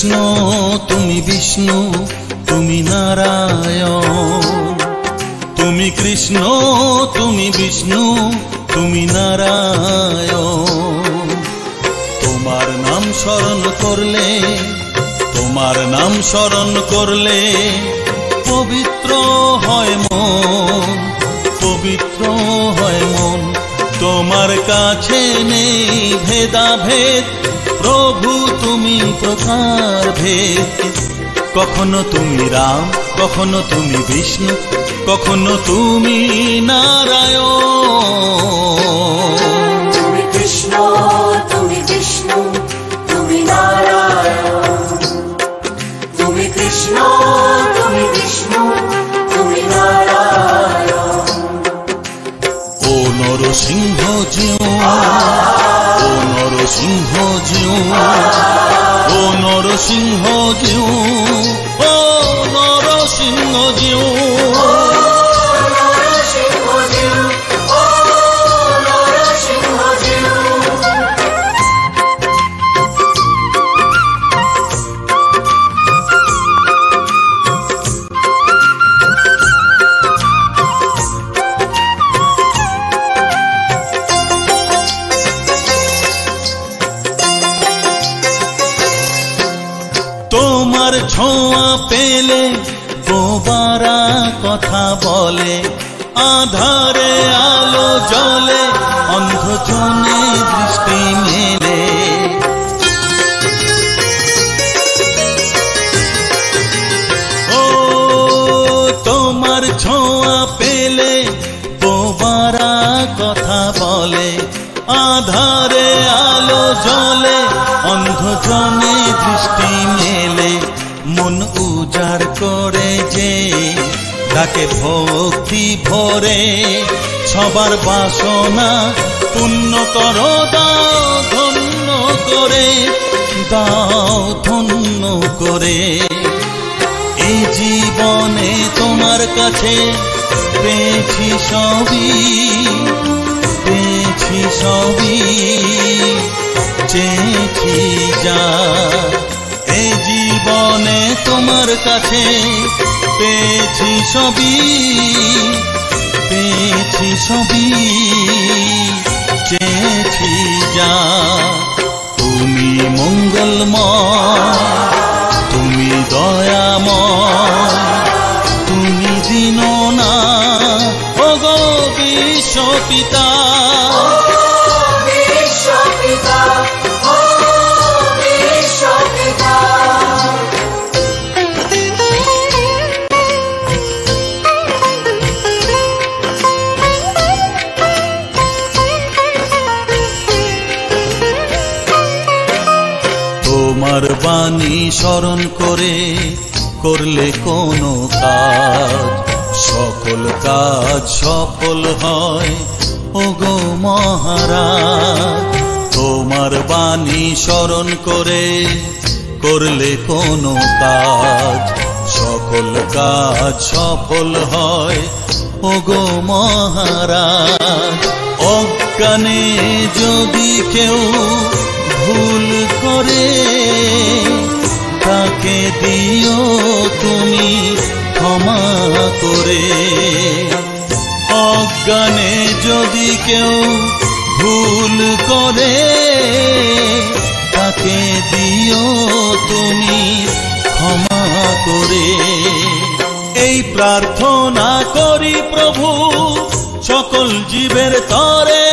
কৃষ্ণ তুমি বিষ্ণু তুমি নারায়ণ, তুমি কৃষ্ণ তুমি বিষ্ণু তুমি নারায়ণ। তোমার নাম স্মরণ করলে, তোমার নাম স্মরণ করলে পবিত্র হয় মন, পবিত্র হয় মন। তোমার কাছে নেই ভেদাভেদ, প্রভু তুমি প্রকার ভেদ। কখনো তুমি রাম, কখনো তুমি বিষ্ণু, কখনো তুমি নারায়ণ। তুমি কৃষ্ণ তুমি বিষ্ণু তুমি নারায়ণ, তুমি কৃষ্ণ তুমি বিষ্ণু তুমি নারায়ণ। ও নরসিংহ জিউ, ও নরসিংহ জিউ, ও নরসিংহ জিউ, ও নরসিংহ জিউ। তোমার ছোঁয়া পেলে বোবারা কথা বলে, আধারে আলো জ্বলে অন্ধজনে দৃষ্টি মেলে। ও তোমার ছোঁয়া পেলে বোবারা কথা বলে, আধারে আলো জ্বলে অন্ধজনে দৃষ্টি মেলে। মন উজাড় করে যে তাকে ভক্তি ভরে, সবার বাসনা পূর্ণ করো, দাও ধন্য করে, দাও ধন্য করে। এই জীবনে তোমার কাছে পেয়েছি সবই, পেয়েছি সবই, চেয়েছি যা। এই জীবনে তোমার কাছে পেয়েছি সবই, পেয়েছি সবই, চেয়েছি যা। তুমি মঙ্গলময়, তুমি দয়াময়, তুমি দীননাথ, ওগো বিশ্ব পিতা। তোমার বাণী স্মরণ করে করলে কোনো কাজ, সকল কাজ সফল হয় ওগো মহারাজ। তোমার বাণী স্মরণ করে করলে কোনো কাজ, সকল কাজ সফল হয় ওগো মহারাজ। অজ্ঞানে যদি কেউ ভুল করে, তাকে দিও তুমি ক্ষমা করে। অজ্ঞানে যদি কেউ ভুল করে, তাকে দিও তুমি ক্ষমা করে। এই প্রার্থনা করি প্রভু সকল জীবের তরে,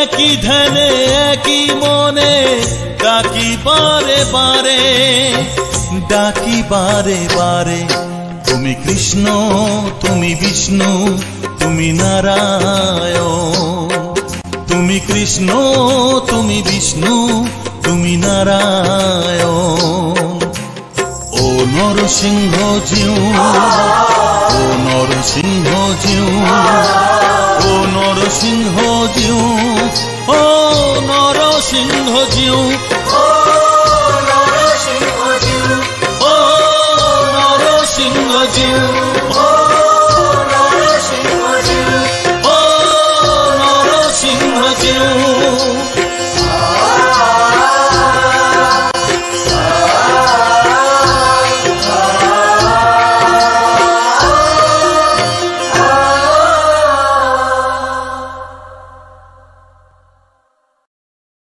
একই ধ্যানে একই মনে ডাকি বারে বারে, ডাকি বারে বারে। তুমি কৃষ্ণ তুমি বিষ্ণু তুমি নারায়ণ, তুমি কৃষ্ণ তুমি বিষ্ণু তুমি নারায়ণ। ও নরসিংহ জিউ, ও নরসিংহ জিউ, ও নরসিংহ জিউ, ও নরসিংহ জিউ।